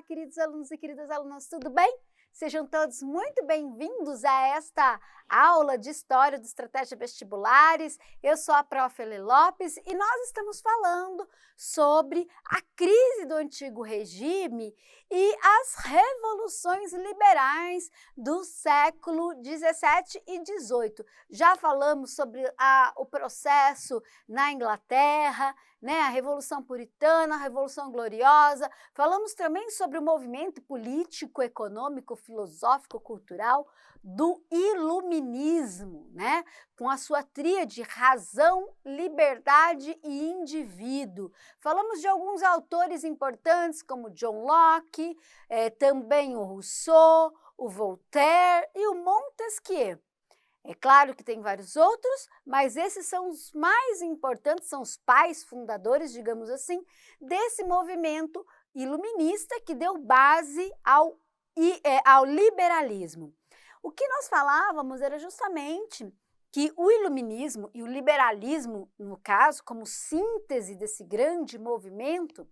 queridos alunos e queridas alunas, tudo bem? Sejam todos muito bem-vindos a esta aula de História de Estratégia Vestibulares. Eu sou a Prof. Eli Lopes e nós estamos falando sobre a crise do antigo regime e as revoluções liberais do século 17 e 18. Já falamos sobre o processo na Inglaterra, né, a Revolução Puritana, a Revolução Gloriosa. Falamos também sobre o movimento político, econômico, filosófico, cultural do Iluminismo, né, com a sua tríade razão, liberdade e indivíduo. Falamos de alguns autores importantes como John Locke, também o Rousseau, o Voltaire e o Montesquieu. É claro que tem vários outros, mas esses são os mais importantes, são os pais fundadores, digamos assim, desse movimento iluminista que deu base ao liberalismo. O que nós falávamos era justamente que o iluminismo e o liberalismo, no caso, como síntese desse grande movimento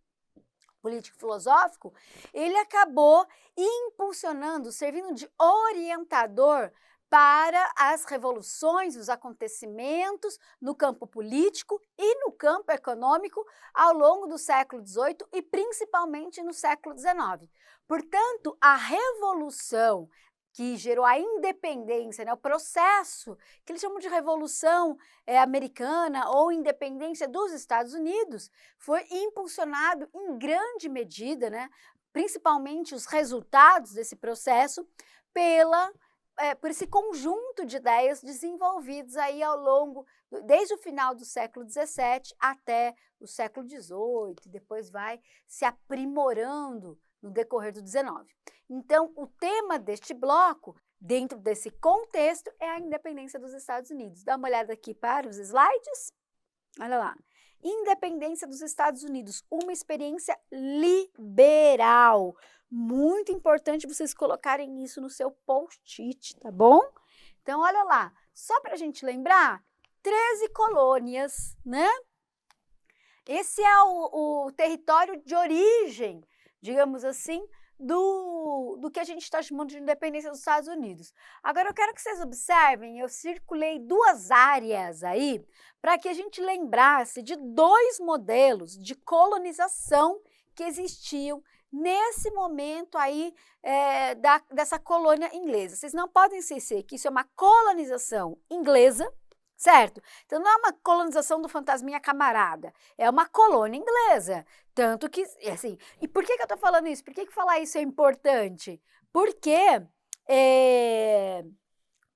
político-filosófico, ele acabou impulsionando, servindo de orientador para as revoluções, os acontecimentos no campo político e no campo econômico ao longo do século XVIII e principalmente no século XIX. Portanto, a revolução que gerou a independência, né, o processo que eles chamam de Revolução Americana ou independência dos Estados Unidos, foi impulsionado em grande medida, né, principalmente os resultados desse processo, por esse conjunto de ideias desenvolvidas aí ao longo, desde o final do século XVII até o século XVIII, e depois vai se aprimorando no decorrer do XIX. Então, o tema deste bloco, dentro desse contexto, é a independência dos Estados Unidos. Dá uma olhada aqui para os slides. Olha lá. Independência dos Estados Unidos, uma experiência liberal. Muito importante vocês colocarem isso no seu post-it, tá bom? Então, olha lá, só para a gente lembrar, 13 colônias, né? Esse é o território de origem, digamos assim, do que a gente está chamando de independência dos Estados Unidos. Agora, eu quero que vocês observem, eu circulei duas áreas aí, para que a gente lembrasse de dois modelos de colonização que existiam nesse momento aí dessa colônia inglesa. Vocês não podem esquecer que isso é uma colonização inglesa, certo? Então, não é uma colonização do fantasminha camarada, é uma colônia inglesa. Tanto que, assim, e por que eu tô falando isso? Por que falar isso é importante? Porque,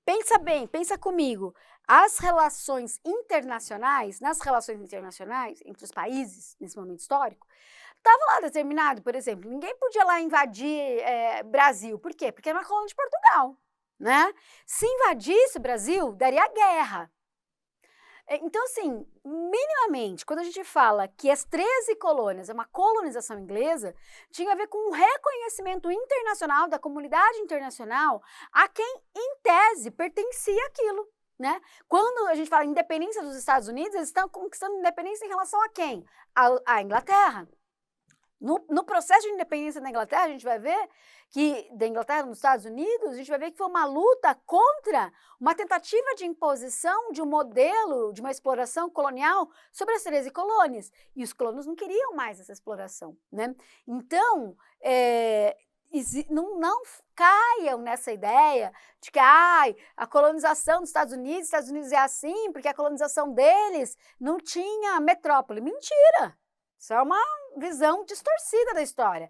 pensa bem, pensa comigo, nas relações internacionais entre os países, nesse momento histórico, estava lá determinado, por exemplo, ninguém podia lá invadir Brasil. Por quê? Porque era uma colônia de Portugal, né? Se invadisse o Brasil, daria guerra. Então, assim, minimamente, quando a gente fala que as 13 colônias é uma colonização inglesa, tinha a ver com um reconhecimento internacional da comunidade internacional a quem, em tese, pertencia aquilo, né? Quando a gente fala independência dos Estados Unidos, eles estão conquistando independência em relação a quem? A Inglaterra. No processo de independência da Inglaterra, a gente vai ver que, da Inglaterra nos Estados Unidos, a gente vai ver que foi uma luta contra uma tentativa de imposição de um modelo, de uma exploração colonial sobre as 13 colônias. E os colonos não queriam mais essa exploração, né? Então, não caiam nessa ideia de que a colonização dos Estados Unidos é assim, porque a colonização deles não tinha metrópole. Mentira! Isso é uma visão distorcida da história.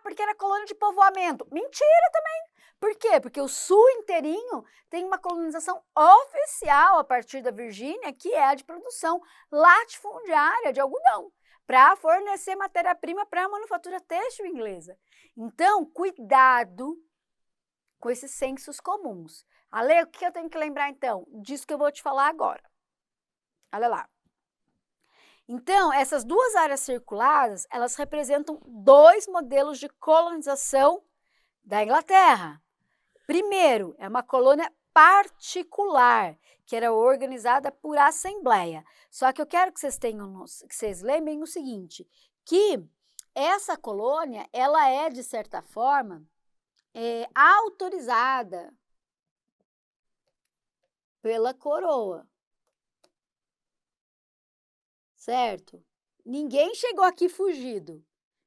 Porque era colônia de povoamento. Mentira também. Por quê? Porque o sul inteirinho tem uma colonização oficial a partir da Virgínia, que é a de produção latifundiária de algodão, para fornecer matéria-prima para a manufatura têxtil inglesa. Então, cuidado com esses sensos comuns. Ale, o que eu tenho que lembrar, então? Disso que eu vou te falar agora. Olha lá. Então, essas duas áreas circuladas, elas representam dois modelos de colonização da Inglaterra. Primeiro, é uma colônia particular, que era organizada por assembleia. Só que eu quero que vocês lembrem o seguinte, que essa colônia, ela é, de certa forma, autorizada pela coroa, certo? Ninguém chegou aqui fugido,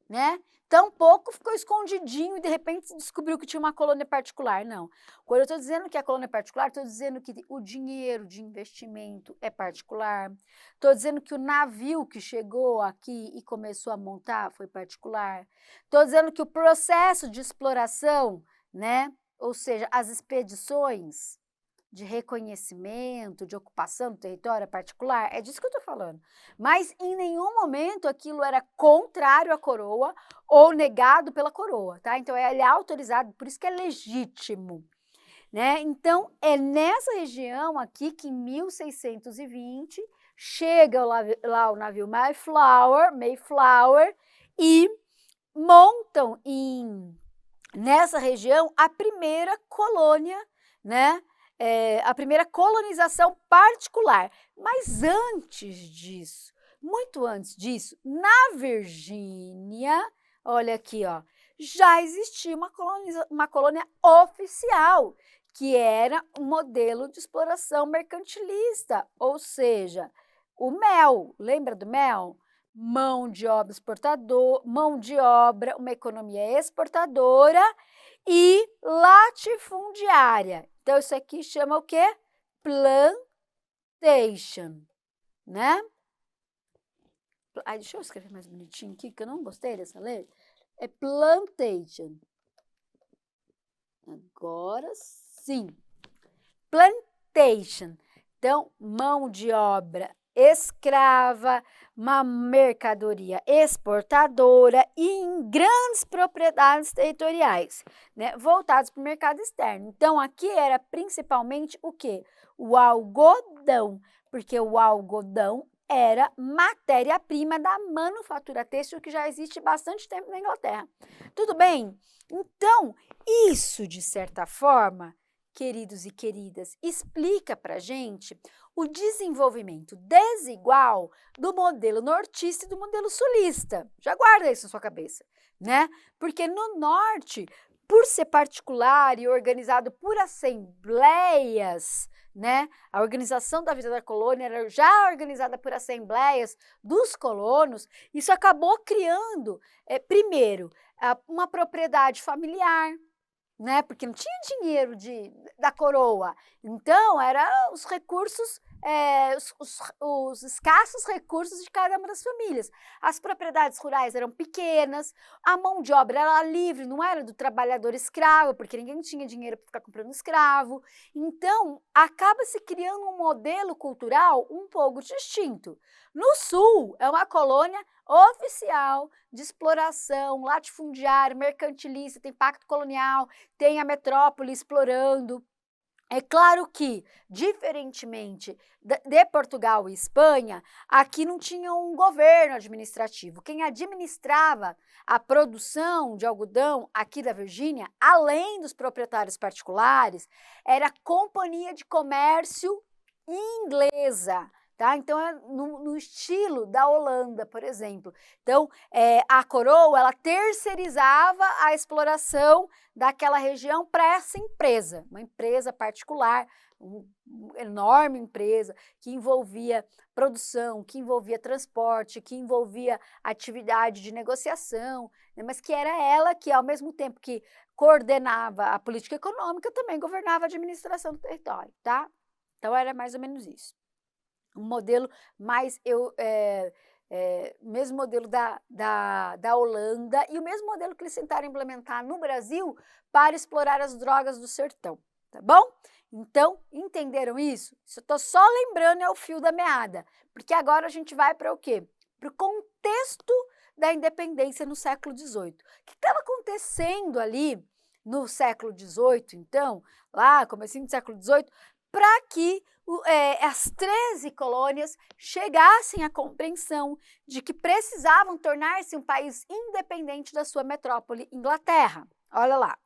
né? Tampouco ficou escondidinho e de repente descobriu que tinha uma colônia particular, não. Quando eu estou dizendo que a colônia é particular, estou dizendo que o dinheiro de investimento é particular, estou dizendo que o navio que chegou aqui e começou a montar foi particular, estou dizendo que o processo de exploração, né, ou seja, as expedições de reconhecimento, de ocupação do território particular, é disso que eu estou falando. Mas em nenhum momento aquilo era contrário à coroa ou negado pela coroa, tá? Então ele é autorizado, por isso que é legítimo, né? Então é nessa região aqui que em 1620 chega lá o navio Mayflower e montam nessa região a primeira colônia, né? A primeira colonização particular. Mas antes disso, muito antes disso, na Virgínia, olha aqui, ó, já existia uma colônia oficial, que era um modelo de exploração mercantilista, ou seja, o mel, lembra do mel? Mão de obra uma economia exportadora e latifundiária. Então, isso aqui chama o quê? Plantation, né? Deixa eu escrever mais bonitinho aqui, que eu não gostei dessa letra. É plantation. Agora sim. Plantation. Então, mão de obra escrava, uma mercadoria exportadora e em grandes propriedades territoriais, né, voltados para o mercado externo. Então, aqui era principalmente o quê? O algodão, porque o algodão era matéria-prima da manufatura têxtil que já existe bastante tempo na Inglaterra. Tudo bem? Então, isso, de certa forma, queridos e queridas, explica para a gente o desenvolvimento desigual do modelo nortista e do modelo sulista. Já guarda isso na sua cabeça, né? Porque no norte, por ser particular e organizado por assembleias, né? A organização da vida da colônia era já organizada por assembleias dos colonos, isso acabou criando, primeiro, uma propriedade familiar, né? Porque não tinha dinheiro da coroa. Então, eram os recursos, os escassos recursos de cada uma das famílias. As propriedades rurais eram pequenas, a mão de obra era livre, não era do trabalhador escravo, porque ninguém tinha dinheiro para ficar comprando escravo. Então, acaba se criando um modelo cultural um pouco distinto. No sul, é uma colônia oficial de exploração, latifundiária, mercantilista, tem pacto colonial, tem a metrópole explorando. É claro que, diferentemente de Portugal e Espanha, aqui não tinha um governo administrativo. Quem administrava a produção de algodão aqui da Virgínia, além dos proprietários particulares, era a Companhia de Comércio Inglesa. Tá? Então, é no estilo da Holanda, por exemplo. Então, a coroa, ela terceirizava a exploração daquela região para essa empresa, uma empresa particular, uma enorme empresa que envolvia produção, que envolvia transporte, que envolvia atividade de negociação, né? Mas que era ela que, ao mesmo tempo que coordenava a política econômica, também governava a administração do território, tá? Então, era mais ou menos isso. Um modelo mais, mesmo modelo da Holanda e o mesmo modelo que eles tentaram implementar no Brasil para explorar as drogas do sertão, tá bom? Então, entenderam isso? Isso eu estou só lembrando, é o fio da meada, porque agora a gente vai para o quê? Para o contexto da independência no século XVIII. O que estava acontecendo ali no século XVIII, então, lá, comecinho do século XVIII, para que as 13 colônias chegassem à compreensão de que precisavam tornar-se um país independente da sua metrópole, Inglaterra. Olha lá.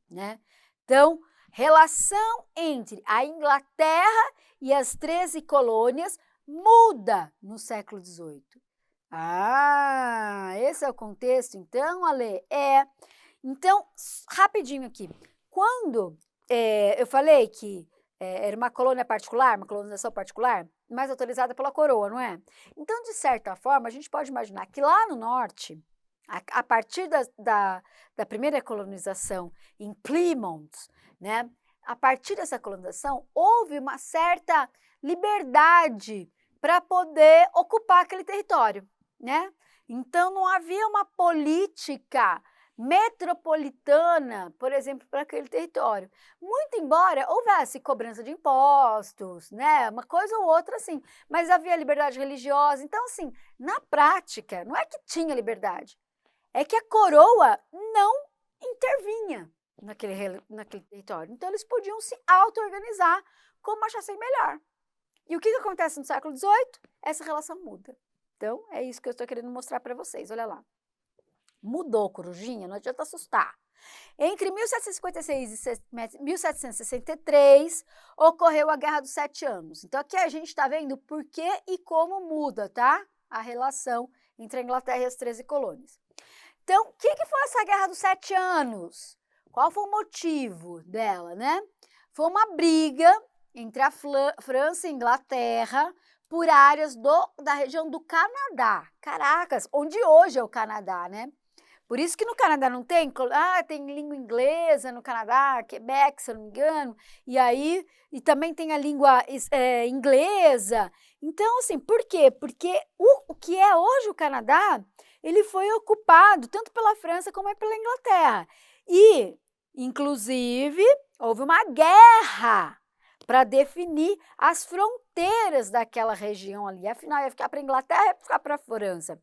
Né? Então, relação entre a Inglaterra e as 13 colônias muda no século XVIII. Ah, esse é o contexto, então, Ale? Então, rapidinho aqui. Quando eu falei que era uma colônia particular, uma colonização particular, mas autorizada pela coroa, não é? Então, de certa forma, a gente pode imaginar que lá no norte, a partir da primeira colonização em Plymouth, né? A partir dessa colonização, houve uma certa liberdade para poder ocupar aquele território, né? Então, não havia uma política metropolitana, por exemplo, para aquele território. Muito embora houvesse cobrança de impostos, né, uma coisa ou outra assim, mas havia liberdade religiosa. Então, assim, na prática, não é que tinha liberdade, é que a coroa não intervinha naquele território. Então, eles podiam se auto-organizar como achassem melhor. E o que acontece no século XVIII? Essa relação muda. Então, é isso que eu estou querendo mostrar para vocês, olha lá. Mudou, Corujinha, não adianta assustar. Entre 1756 e 1763, ocorreu a Guerra dos 7 Anos. Então, aqui a gente está vendo por que e como muda, tá? A relação entre a Inglaterra e as 13 colônias. Então, o que foi essa Guerra dos 7 Anos? Qual foi o motivo dela, né? Foi uma briga entre a França e a Inglaterra por áreas da região do Canadá. Caracas, onde hoje é o Canadá, né? Por isso que no Canadá não tem, tem língua inglesa no Canadá, Quebec, se eu não me engano, e também tem a língua inglesa. Então, assim, por quê? Porque o que é hoje o Canadá, ele foi ocupado tanto pela França como pela Inglaterra. E, inclusive, houve uma guerra para definir as fronteiras daquela região ali. Afinal, ia ficar para a Inglaterra, ia ficar para a França.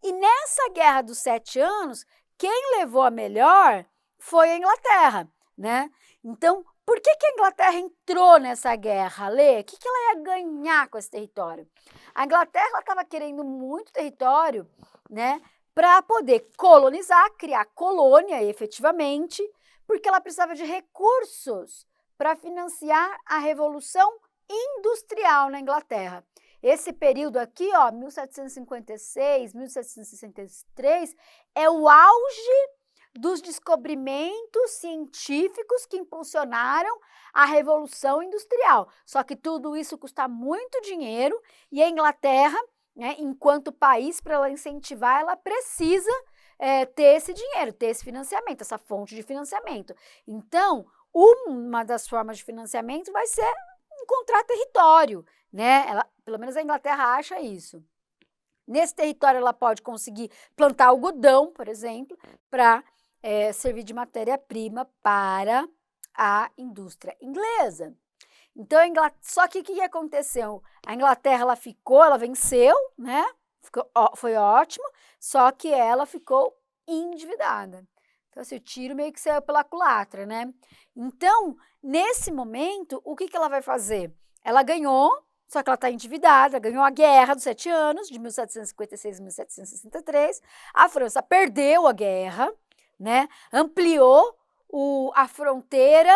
E nessa Guerra dos 7 Anos, quem levou a melhor foi a Inglaterra, né? Então, por que a Inglaterra entrou nessa guerra, Lê? O que ela ia ganhar com esse território? A Inglaterra estava querendo muito território, né? Para poder colonizar, criar colônia efetivamente, porque ela precisava de recursos para financiar a Revolução Industrial na Inglaterra. Esse período aqui, ó, 1756, 1763, é o auge dos descobrimentos científicos que impulsionaram a Revolução Industrial. Só que tudo isso custa muito dinheiro e a Inglaterra, né, enquanto país, para ela incentivar, ela precisa ter esse dinheiro, ter esse financiamento, essa fonte de financiamento. Então, uma das formas de financiamento vai ser encontrar território, né? Pelo menos a Inglaterra acha isso. Nesse território ela pode conseguir plantar algodão, por exemplo, para servir de matéria-prima para a indústria inglesa. Então, só que o que aconteceu? A Inglaterra ela venceu, né? Foi ótimo, só que ela ficou endividada. Então, assim, o tiro meio que saiu pela culatra, né? Então, nesse momento, o que ela vai fazer? Ela ganhou, só que ela está endividada, ganhou a Guerra dos 7 Anos, de 1756 a 1763. A França perdeu a guerra, né? Ampliou a fronteira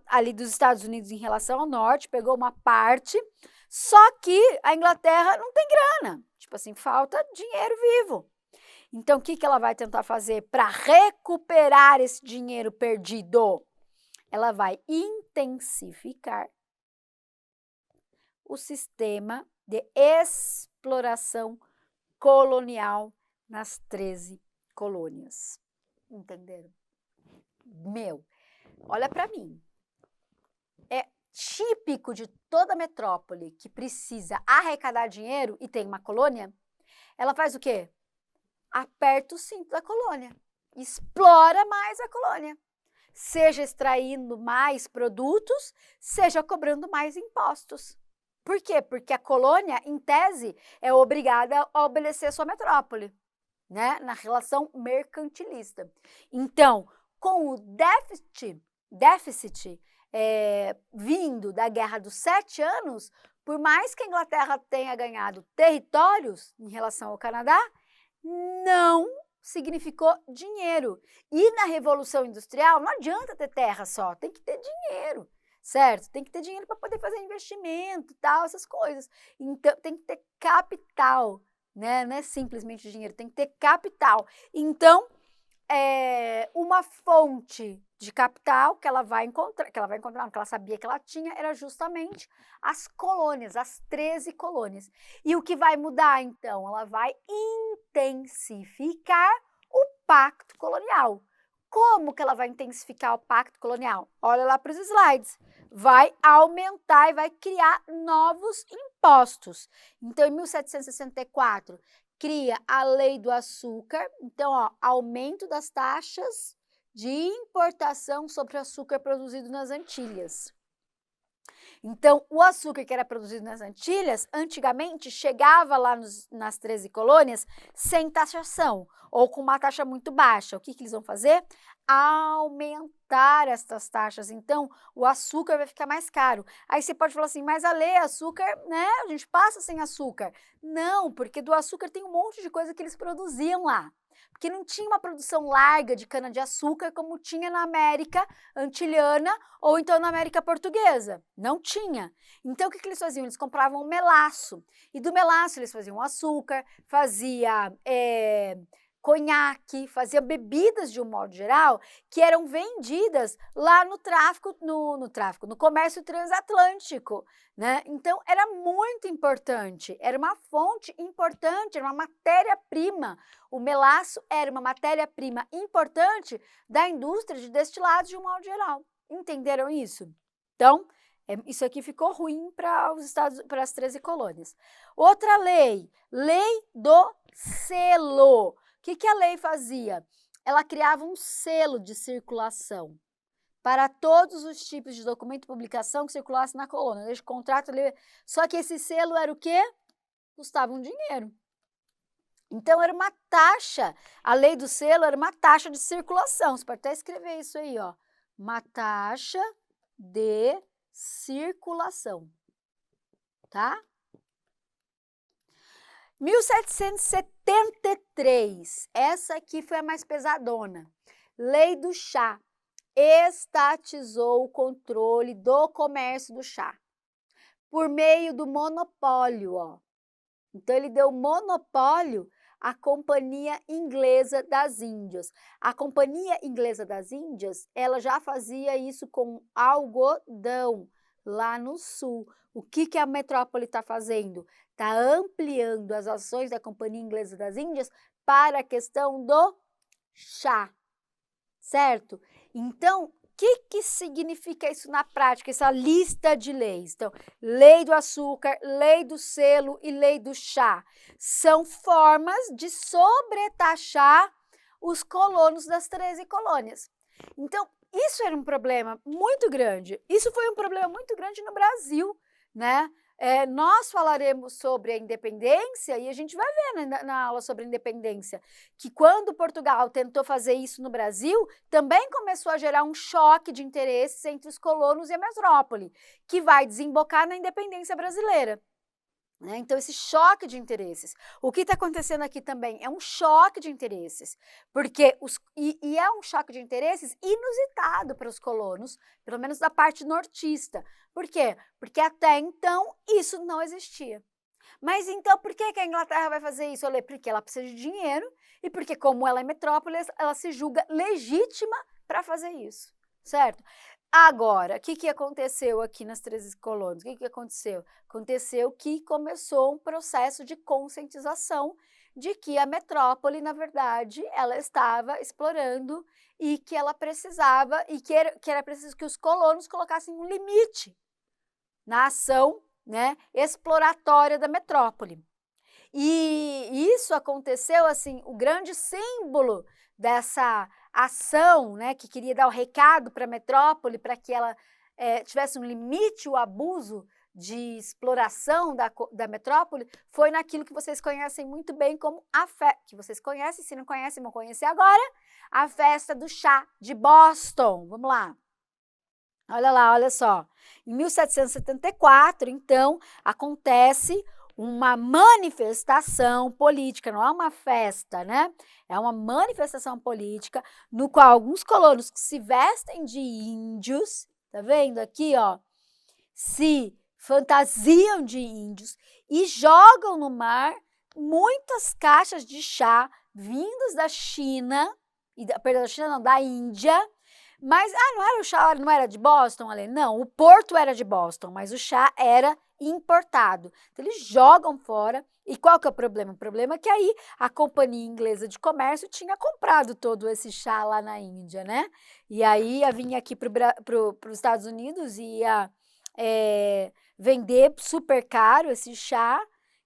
ali dos Estados Unidos em relação ao norte, pegou uma parte, só que a Inglaterra não tem grana. Tipo assim, falta dinheiro vivo. Então, o que ela vai tentar fazer para recuperar esse dinheiro perdido? Ela vai intensificar o sistema de exploração colonial nas 13 colônias. Entenderam? Olha para mim. É típico de toda metrópole que precisa arrecadar dinheiro e tem uma colônia, ela faz o quê? Aperta o cinto da colônia, explora mais a colônia, seja extraindo mais produtos, seja cobrando mais impostos. Por quê? Porque a colônia, em tese, é obrigada a obedecer a sua metrópole, né? Na relação mercantilista. Então, com o déficit vindo da Guerra dos 7 Anos, por mais que a Inglaterra tenha ganhado territórios em relação ao Canadá, não significou dinheiro. E na Revolução Industrial não adianta ter terra só, tem que ter dinheiro, certo? Tem que ter dinheiro para poder fazer investimento, tal, essas coisas. Então tem que ter capital né? Não é simplesmente dinheiro, tem que ter capital. Então, uma fonte de capital que ela vai encontrar, que ela sabia que ela tinha, era justamente as colônias, as 13 colônias. E o que vai mudar, então? Ela vai intensificar o pacto colonial. Como que ela vai intensificar o pacto colonial? Olha lá para os slides. Vai aumentar e vai criar novos impostos. Então, em 1764, cria a Lei do Açúcar. Então, ó, aumento das taxas de importação sobre açúcar produzido nas Antilhas. Então, o açúcar que era produzido nas Antilhas, antigamente chegava lá nas 13 colônias sem taxação, ou com uma taxa muito baixa. O que eles vão fazer? Aumentar essas taxas. Então, o açúcar vai ficar mais caro. Aí você pode falar assim, mas açúcar, né? A gente passa sem açúcar. Não, porque do açúcar tem um monte de coisa que eles produziam lá. Porque não tinha uma produção larga de cana-de-açúcar como tinha na América Antilhana ou então na América Portuguesa. Não tinha. Então, o que eles faziam? Eles compravam melaço. E do melaço eles faziam açúcar, fazia conhaque, fazia bebidas de um modo geral que eram vendidas lá no tráfico, no comércio transatlântico, né? Então era muito importante, era uma fonte importante, era uma matéria-prima. O melaço era uma matéria-prima importante da indústria de destilados de um modo geral. Entenderam isso? Então, isso aqui ficou ruim para os estados, para as 13 colônias. Outra lei, lei do selo. O que a lei fazia? Ela criava um selo de circulação para todos os tipos de documento e publicação que circulasse na colônia, desde contrato, só que esse selo era o quê? Custava um dinheiro. Então, era uma taxa, a lei do selo era uma taxa de circulação, você pode até escrever isso aí, ó, uma taxa de circulação, tá? 1773, essa aqui foi a mais pesadona. Lei do chá, estatizou o controle do comércio do chá por meio do monopólio, ó. Então, ele deu monopólio à Companhia Inglesa das Índias. A Companhia Inglesa das Índias, ela já fazia isso com algodão lá no sul. O que a metrópole está fazendo? Está ampliando as ações da Companhia Inglesa das Índias para a questão do chá, certo? Então, o que significa isso na prática, essa lista de leis? Então, lei do açúcar, lei do selo e lei do chá são formas de sobretaxar os colonos das 13 colônias. Então, isso era um problema muito grande. Isso foi um problema muito grande no Brasil, né? Nós falaremos sobre a independência e a gente vai ver na aula sobre a independência que quando Portugal tentou fazer isso no Brasil, também começou a gerar um choque de interesses entre os colonos e a metrópole, que vai desembocar na independência brasileira. Né? Então, esse choque de interesses. O que está acontecendo aqui também é um choque de interesses, porque e é um choque de interesses inusitado para os colonos, pelo menos da parte nortista. Por quê? Porque até então isso não existia. Mas então, por que a Inglaterra vai fazer isso? Olha, porque ela precisa de dinheiro e porque, como ela é metrópole, ela se julga legítima para fazer isso, certo? Agora, o que aconteceu aqui nas 13 colônias? O que aconteceu? Aconteceu que começou um processo de conscientização de que a metrópole, na verdade, ela estava explorando e que ela precisava, e que era preciso que os colonos colocassem um limite na ação, né, exploratória da metrópole. E isso aconteceu, assim, o grande símbolo dessa ação, né, que queria dar o recado para a metrópole, para que ela tivesse um limite, o abuso de exploração da metrópole, foi naquilo que vocês conhecem muito bem como a festa, que vocês conhecem, se não conhecem, vão conhecer agora, a festa do chá de Boston. Vamos lá. Olha lá, olha só. Em 1774, então, acontece uma manifestação política, não é uma festa, né? É uma manifestação política no qual alguns colonos que se vestem de índios, tá vendo aqui, ó, se fantasiam de índios e jogam no mar muitas caixas de chá vindas da China, perdão, da China não, da Índia, mas, não era o chá, não era de Boston, Ale? Não, o porto era de Boston, mas o chá era importado. Então, eles jogam fora. E qual que é o problema? O problema é que aí a Companhia Inglesa de Comércio tinha comprado todo esse chá lá na Índia, né? E aí ia vir aqui para os Estados Unidos e ia vender super caro esse chá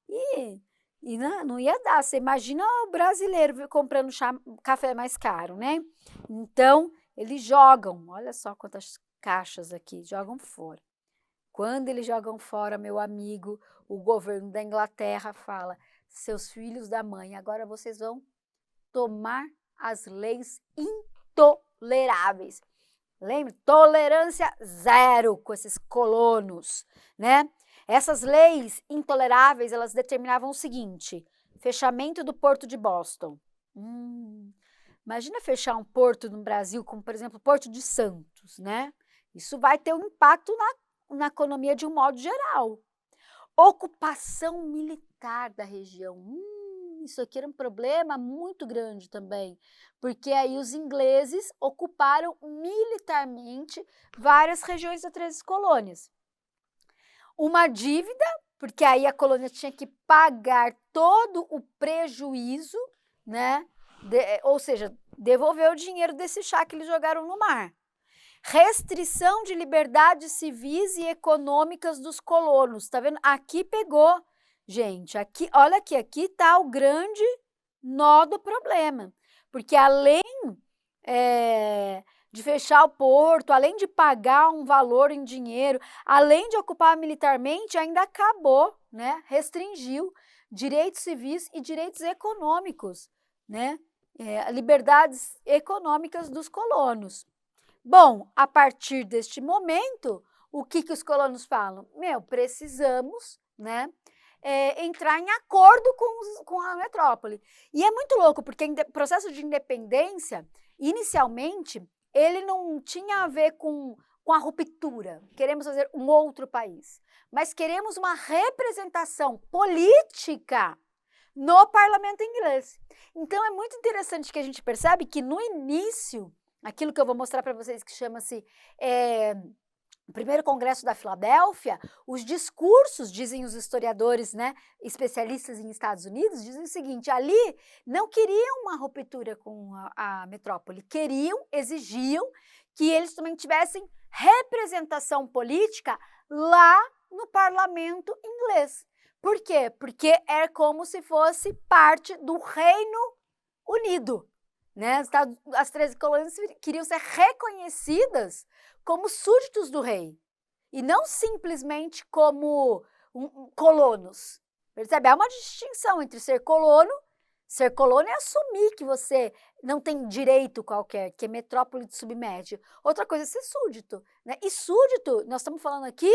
e não ia dar. Você imagina o brasileiro comprando café mais caro, né? Então, eles jogam, olha só quantas caixas aqui, jogam fora. Quando eles jogam fora, meu amigo, o governo da Inglaterra fala: seus filhos da mãe, agora vocês vão tomar as leis intoleráveis. Lembra? Tolerância zero com esses colonos, né? Essas leis intoleráveis, elas determinavam o seguinte: fechamento do porto de Boston. Imagina fechar um porto no Brasil, como, por exemplo, o Porto de Santos, né? Isso vai ter um impacto na economia de um modo geral. Ocupação militar da região. Isso aqui era um problema muito grande também, porque aí os ingleses ocuparam militarmente várias regiões das 13 colônias. Uma dívida, porque aí a colônia tinha que pagar todo o prejuízo, né? Ou seja, devolver o dinheiro desse chá que eles jogaram no mar. Restrição de liberdades civis e econômicas dos colonos. Tá vendo? Aqui pegou, gente. Aqui, olha aqui tá o grande nó do problema. Porque além de fechar o porto, além de pagar um valor em dinheiro, além de ocupar militarmente, ainda acabou, né? Restringiu direitos civis e direitos econômicos, né? Liberdades econômicas dos colonos. Bom, a partir deste momento, o que os colonos falam? Precisamos, né, entrar em acordo com a metrópole. E é muito louco, porque o processo de independência, inicialmente, ele não tinha a ver com a ruptura. Queremos fazer um outro país, mas queremos uma representação política no parlamento inglês. Então, é muito interessante que a gente percebe que no início, aquilo que eu vou mostrar para vocês que chama-se o primeiro congresso da Filadélfia, os discursos, dizem os historiadores, né, especialistas em Estados Unidos, dizem o seguinte: ali não queriam uma ruptura com a metrópole, exigiam que eles também tivessem representação política lá no parlamento inglês. Por quê? Porque é como se fosse parte do Reino Unido, né? As 13 colônias queriam ser reconhecidas como súditos do rei e não simplesmente como colonos. Percebe? Há uma distinção entre ser colono é assumir que você não tem direito qualquer, que é metrópole te submete. Outra coisa é ser súdito, né? E súdito, nós estamos falando aqui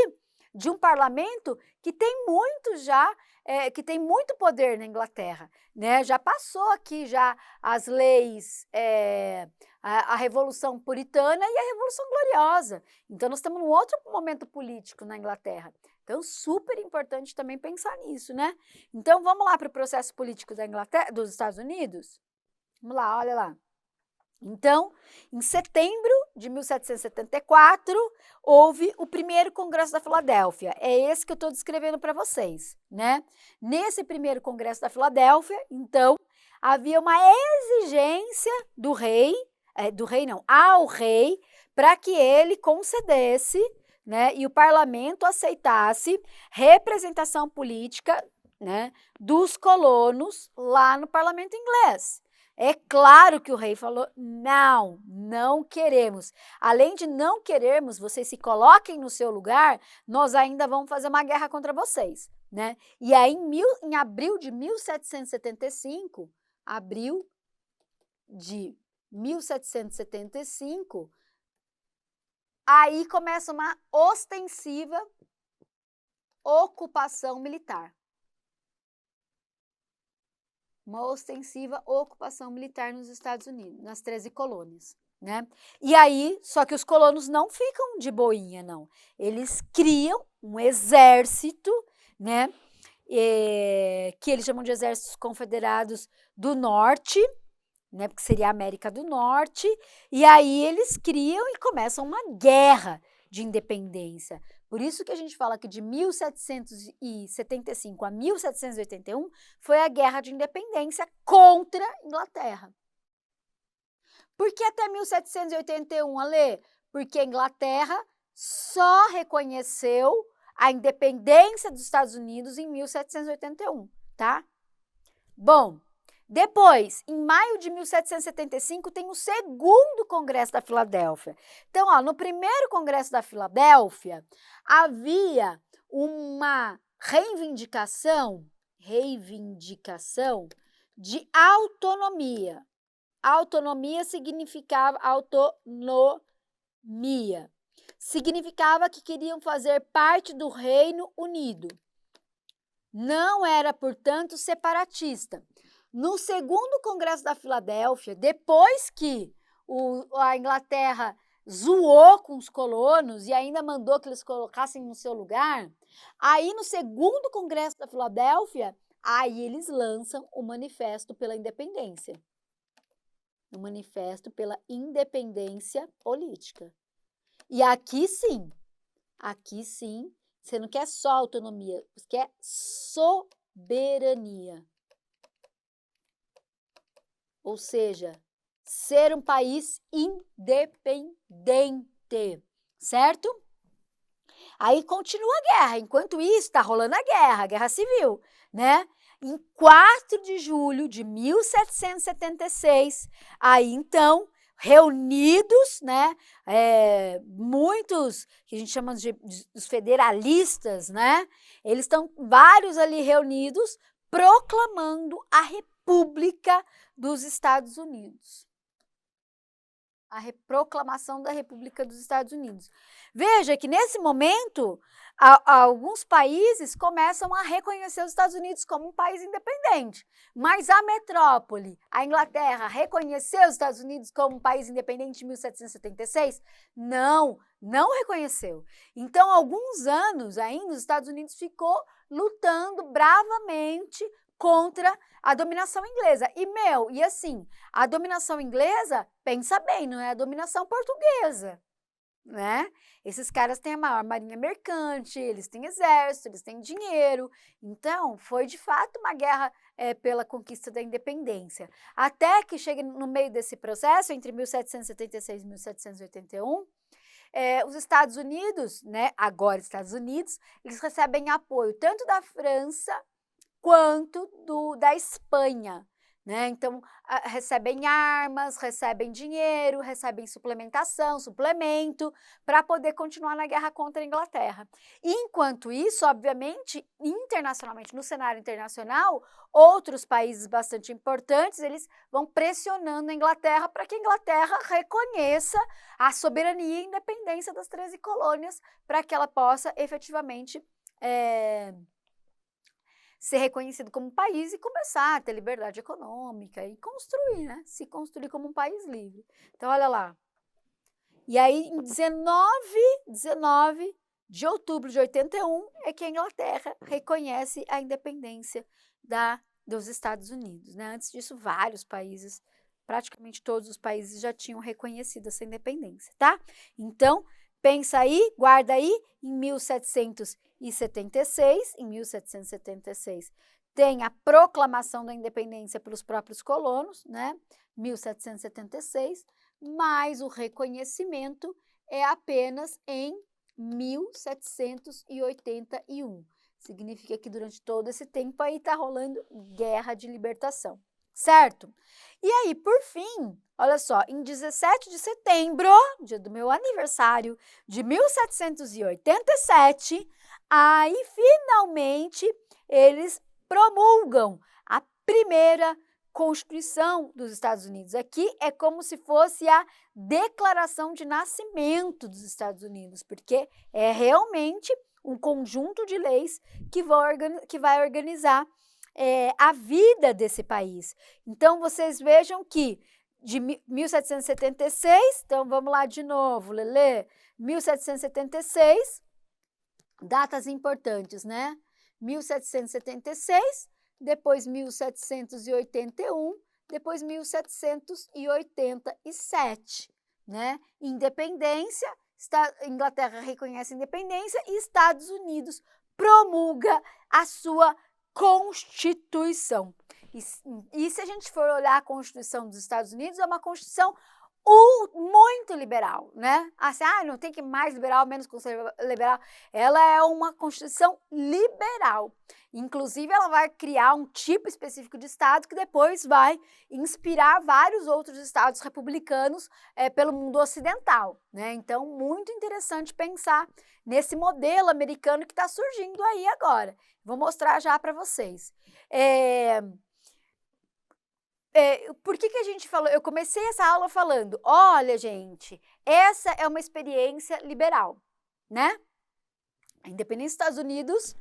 de um parlamento que tem muito que tem muito poder na Inglaterra, né? Já passou aqui já as leis, a Revolução Puritana e a Revolução Gloriosa. Então, nós estamos num outro momento político na Inglaterra. Então, super importante também pensar nisso, né? Então, vamos lá para o processo político da Inglaterra, dos Estados Unidos? Vamos lá, olha lá. Então, em setembro de 1774, houve o primeiro Congresso da Filadélfia. É esse que eu estou descrevendo para vocês, né? Nesse primeiro Congresso da Filadélfia, então, havia uma exigência do rei, ao rei, para que ele concedesse, né, e o parlamento aceitasse representação política, né, dos colonos lá no parlamento inglês. É claro que o rei falou: não queremos. Além de não querermos, vocês se coloquem no seu lugar, nós ainda vamos fazer uma guerra contra vocês, né? E aí, em abril de 1775, aí começa uma ostensiva ocupação militar. Uma ostensiva ocupação militar nos Estados Unidos, nas 13 colônias, né? E aí, só que os colonos não ficam de boinha, não. Eles criam um exército, né? que eles chamam de exércitos confederados do norte, né, porque seria a América do Norte, e aí eles criam e começam uma guerra de independência. Por isso que a gente fala que de 1775 a 1781 foi a guerra de independência contra a Inglaterra. Por que até 1781, Alê? Porque a Inglaterra só reconheceu a independência dos Estados Unidos em 1781, tá? Bom, depois, em maio de 1775, tem o segundo Congresso da Filadélfia. Então, ó, no primeiro Congresso da Filadélfia, havia uma reivindicação de autonomia. Autonomia significava autonomia. Significava que queriam fazer parte do Reino Unido. Não era, portanto, separatista. No segundo Congresso da Filadélfia, depois que a Inglaterra zoou com os colonos e ainda mandou que eles colocassem no seu lugar, aí no segundo Congresso da Filadélfia, aí eles lançam o Manifesto pela Independência. O Manifesto pela Independência Política. E aqui sim, você não quer só autonomia, você quer soberania. Ou seja, ser um país independente, certo? Aí continua a guerra, enquanto isso está rolando a guerra civil, né? Em 4 de julho de 1776, aí então, reunidos, né, muitos, que a gente chama de os federalistas, né, eles estão vários ali reunidos, proclamando a República dos Estados Unidos. A proclamação da República dos Estados Unidos. Veja que nesse momento, alguns países começam a reconhecer os Estados Unidos como um país independente, mas a metrópole, a Inglaterra, reconheceu os Estados Unidos como um país independente em 1776? Não reconheceu. Então, alguns anos ainda, os Estados Unidos ficou lutando bravamente contra a dominação inglesa. E assim, a dominação inglesa, pensa bem, não é a dominação portuguesa, né? Esses caras têm a maior marinha mercante, eles têm exército, eles têm dinheiro. Então, foi de fato uma guerra pela conquista da independência. Até que chega no meio desse processo, entre 1776 e 1781, os Estados Unidos, né, agora Estados Unidos, eles recebem apoio tanto da França quanto da Espanha, né? Então, recebem armas, recebem dinheiro, recebem suplemento, para poder continuar na guerra contra a Inglaterra. E, enquanto isso, obviamente, internacionalmente, no cenário internacional, outros países bastante importantes, eles vão pressionando a Inglaterra para que a Inglaterra reconheça a soberania e independência das 13 colônias, para que ela possa efetivamente ser reconhecido como país e começar a ter liberdade econômica e construir, né? Se construir como um país livre. Então, olha lá. E aí, em 19 de outubro de 81, é que a Inglaterra reconhece a independência dos Estados Unidos, né? Antes disso, vários países, praticamente todos os países já tinham reconhecido essa independência, tá? Então, pensa aí, guarda aí, em 1776, tem a proclamação da independência pelos próprios colonos, né? 1776, mas o reconhecimento é apenas em 1781. Significa que durante todo esse tempo aí está rolando guerra de libertação, certo? E aí, por fim, olha só, em 17 de setembro, dia do meu aniversário, de 1787, aí finalmente eles promulgam a primeira Constituição dos Estados Unidos. Aqui é como se fosse a declaração de nascimento dos Estados Unidos, porque é realmente um conjunto de leis que vai organizar a vida desse país. Então, vocês vejam que de 1776, então vamos lá de novo, Lelê, 1776, datas importantes, né? 1776, depois 1781, depois 1787, né? Independência, Inglaterra reconhece a independência e Estados Unidos promulga a sua Constituição. E se a gente for olhar a Constituição dos Estados Unidos, é uma Constituição muito liberal, né? Assim, não tem que mais liberal, menos liberal. Ela é uma Constituição liberal. Inclusive, ela vai criar um tipo específico de Estado que depois vai inspirar vários outros estados republicanos pelo mundo ocidental, né? Então, muito interessante pensar nesse modelo americano que está surgindo aí agora. Vou mostrar já para vocês. Por que a gente falou? Eu comecei essa aula falando, olha, gente, essa é uma experiência liberal, né? A independência dos Estados Unidos,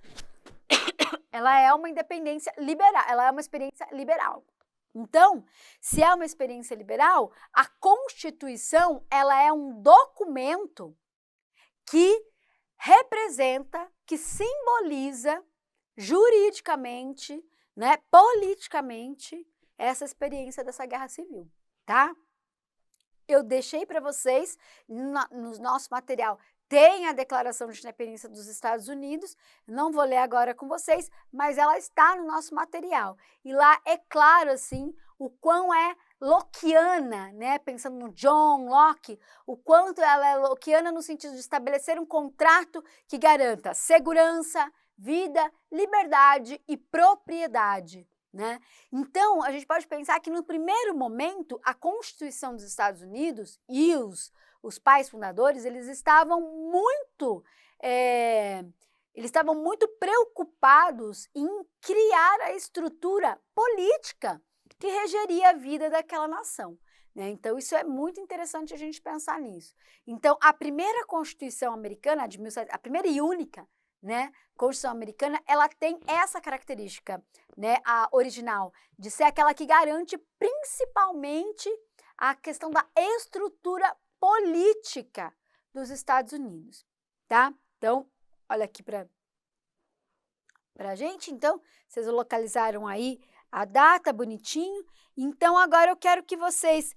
ela é uma independência liberal, ela é uma experiência liberal. Então, se é uma experiência liberal, a Constituição, ela é um documento que representa, que simboliza juridicamente, né, politicamente, essa experiência dessa guerra civil, tá? Eu deixei para vocês, no nosso material, tem a Declaração de Independência dos Estados Unidos, não vou ler agora com vocês, mas ela está no nosso material. E lá é claro, assim, o quão é lockeana, né? Pensando no John Locke, o quanto ela é lockeana no sentido de estabelecer um contrato que garanta segurança, vida, liberdade e propriedade, né? Então, a gente pode pensar que no primeiro momento, a Constituição dos Estados Unidos e os pais fundadores, eles estavam muito preocupados em criar a estrutura política que regeria a vida daquela nação, né? Então, isso é muito interessante a gente pensar nisso. Então, a primeira Constituição americana, a primeira e única, né, Constituição americana, ela tem essa característica, né, a original, de ser aquela que garante principalmente a questão da estrutura política dos Estados Unidos, tá? Então, olha aqui pra gente. Então, vocês localizaram aí a data bonitinho. Então, agora eu quero que vocês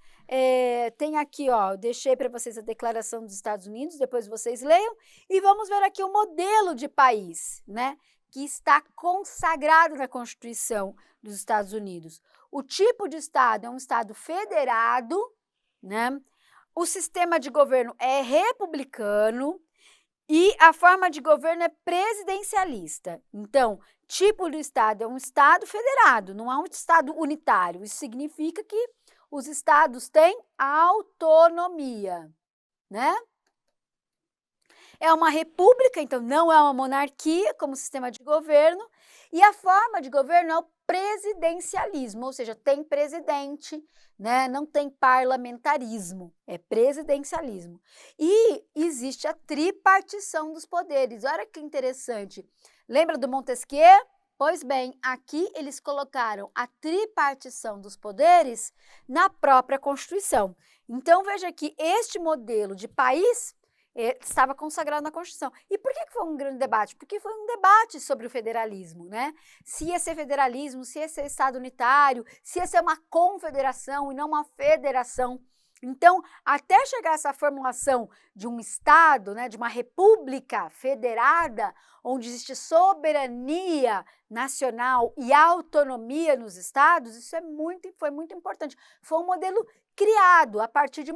tenham aqui, ó, eu deixei para vocês a Declaração dos Estados Unidos, depois vocês leiam, e vamos ver aqui o modelo de país, né, que está consagrado na Constituição dos Estados Unidos. O tipo de Estado é um Estado federado, né, o sistema de governo é republicano e a forma de governo é presidencialista. Então, tipo do Estado é um Estado federado, não é um Estado unitário. Isso significa que os estados têm autonomia, né? É uma república, então não é uma monarquia como sistema de governo, e a forma de governo é o presidencialismo, ou seja, tem presidente, né? Não tem parlamentarismo, é presidencialismo. E existe a tripartição dos poderes. Olha que interessante. Lembra do Montesquieu? Pois bem, aqui eles colocaram a tripartição dos poderes na própria Constituição. Então, veja que este modelo de país estava consagrado na Constituição. E por que foi um grande debate? Porque foi um debate sobre o federalismo, né? Se ia ser federalismo, se ia ser Estado unitário, se ia ser uma confederação e não uma federação. Então, até chegar essa formulação de um Estado, né, de uma república federada, onde existe soberania nacional e autonomia nos estados, isso foi muito importante. Foi um modelo criado a partir de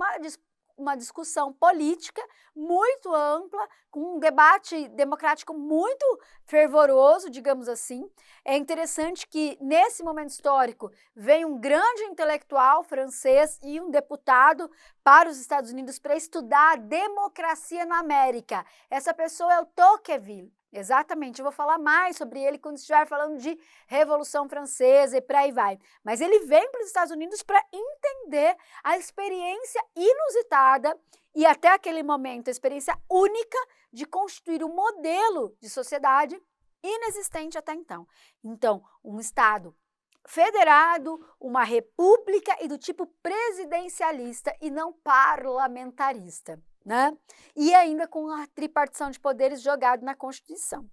uma discussão política muito ampla, com um debate democrático muito fervoroso, digamos assim. É interessante que, nesse momento histórico, vem um grande intelectual francês e um deputado para os Estados Unidos para estudar a democracia na América. Essa pessoa é o Tocqueville. Exatamente, eu vou falar mais sobre ele quando estiver falando de Revolução Francesa e por aí vai. Mas ele vem para os Estados Unidos para entender a experiência inusitada e até aquele momento a experiência única de constituir um modelo de sociedade inexistente até então. Então, um Estado federado, uma república e do tipo presidencialista e não parlamentarista, né? E ainda com a tripartição de poderes jogado na Constituição.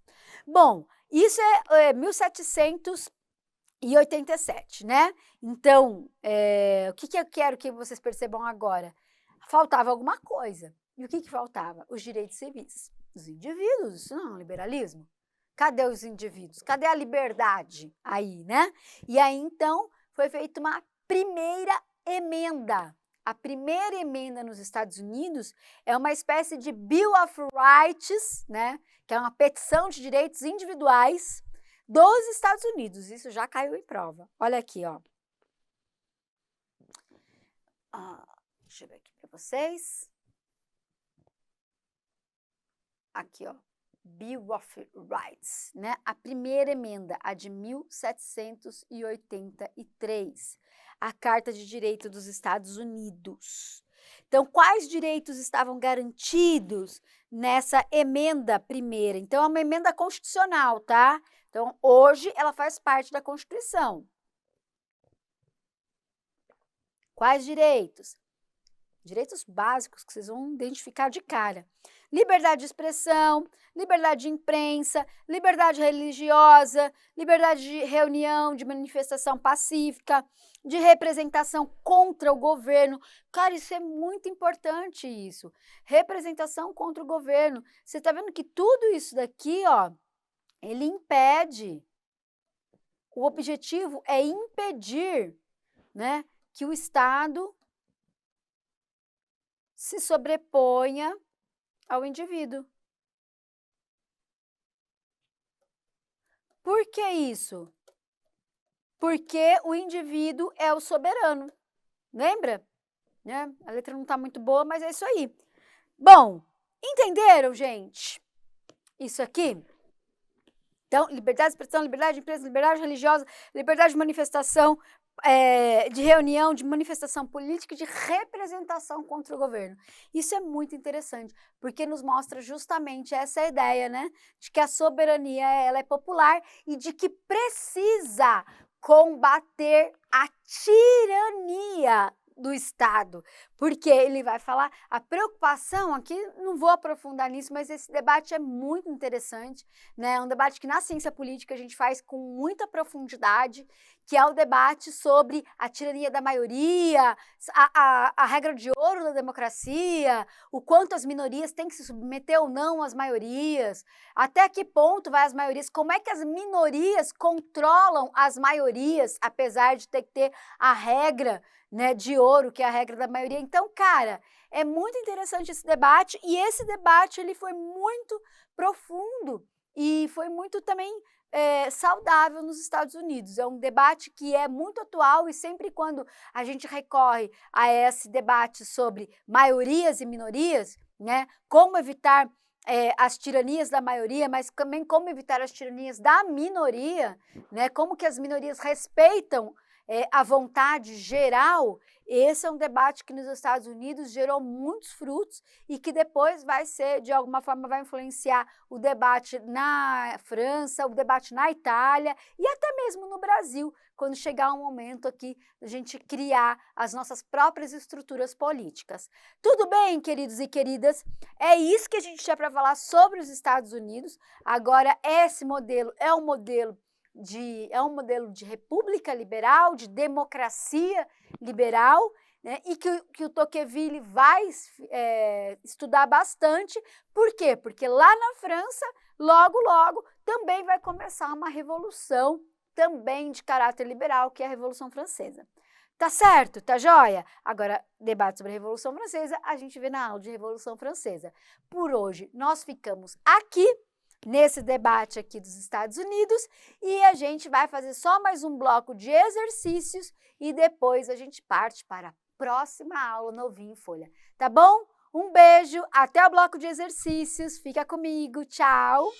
Bom, isso é 1787, né? Então, o que eu quero que vocês percebam agora? Faltava alguma coisa. E o que faltava? Os direitos civis dos indivíduos, isso não é um liberalismo. Cadê os indivíduos? Cadê a liberdade aí, né? E aí, então, foi feita uma primeira emenda. A primeira emenda nos Estados Unidos é uma espécie de Bill of Rights, né? Que é uma petição de direitos individuais dos Estados Unidos. Isso já caiu em prova. Olha aqui, ó. Deixa eu ver aqui para vocês. Aqui, ó. Bill of Rights, né? A primeira emenda, a de 1783, a Carta de Direito dos Estados Unidos. Então, quais direitos estavam garantidos nessa emenda primeira? Então, é uma emenda constitucional, tá? Então, hoje ela faz parte da Constituição. Quais direitos? Direitos básicos que vocês vão identificar de cara. Liberdade de expressão, liberdade de imprensa, liberdade religiosa, liberdade de reunião, de manifestação pacífica, de representação contra o governo. Cara, isso é muito importante, isso. Representação contra o governo. Você está vendo que tudo isso daqui, ó, ele impede. O objetivo é impedir, né, que o Estado se sobreponha ao indivíduo. Por que isso? Porque o indivíduo é o soberano. Lembra? Né? A letra não está muito boa, mas é isso aí. Bom, entenderam, gente? Isso aqui? Então, liberdade de expressão, liberdade de imprensa, liberdade religiosa, liberdade de manifestação, de reunião, de manifestação política e de representação contra o governo. Isso é muito interessante, porque nos mostra justamente essa ideia, né? De que a soberania ela é popular e de que precisa combater a tirania do Estado, porque ele vai falar, a preocupação aqui, não vou aprofundar nisso, mas esse debate é muito interessante, né? É um debate que na ciência política a gente faz com muita profundidade, que é o debate sobre a tirania da maioria, a regra de ouro da democracia, o quanto as minorias têm que se submeter ou não às maiorias, até que ponto vai as maiorias, como é que as minorias controlam as maiorias, apesar de ter que ter a regra, né, de ouro, que é a regra da maioria. Então, cara, é muito interessante esse debate, e esse debate ele foi muito profundo e foi muito também saudável nos Estados Unidos. É um debate que é muito atual e sempre quando a gente recorre a esse debate sobre maiorias e minorias, né, como evitar as tiranias da maioria, mas também como evitar as tiranias da minoria, né, como que as minorias respeitam a vontade geral, esse é um debate que nos Estados Unidos gerou muitos frutos e que depois vai ser, de alguma forma, vai influenciar o debate na França, o debate na Itália e até mesmo no Brasil, quando chegar um momento aqui da gente criar as nossas próprias estruturas políticas. Tudo bem, queridos e queridas? É isso que a gente tinha para falar sobre os Estados Unidos. Agora, esse modelo é um modelo de república liberal, de democracia liberal, né, e que o Tocqueville vai estudar bastante. Por quê? Porque lá na França, logo, logo, também vai começar uma revolução também de caráter liberal, que é a Revolução Francesa. Tá certo? Tá joia? Agora, debate sobre a Revolução Francesa, a gente vê na aula de Revolução Francesa. Por hoje, nós ficamos aqui, nesse debate aqui dos Estados Unidos, e a gente vai fazer só mais um bloco de exercícios e depois a gente parte para a próxima aula novinha em folha, tá bom? Um beijo, até o bloco de exercícios, fica comigo, tchau!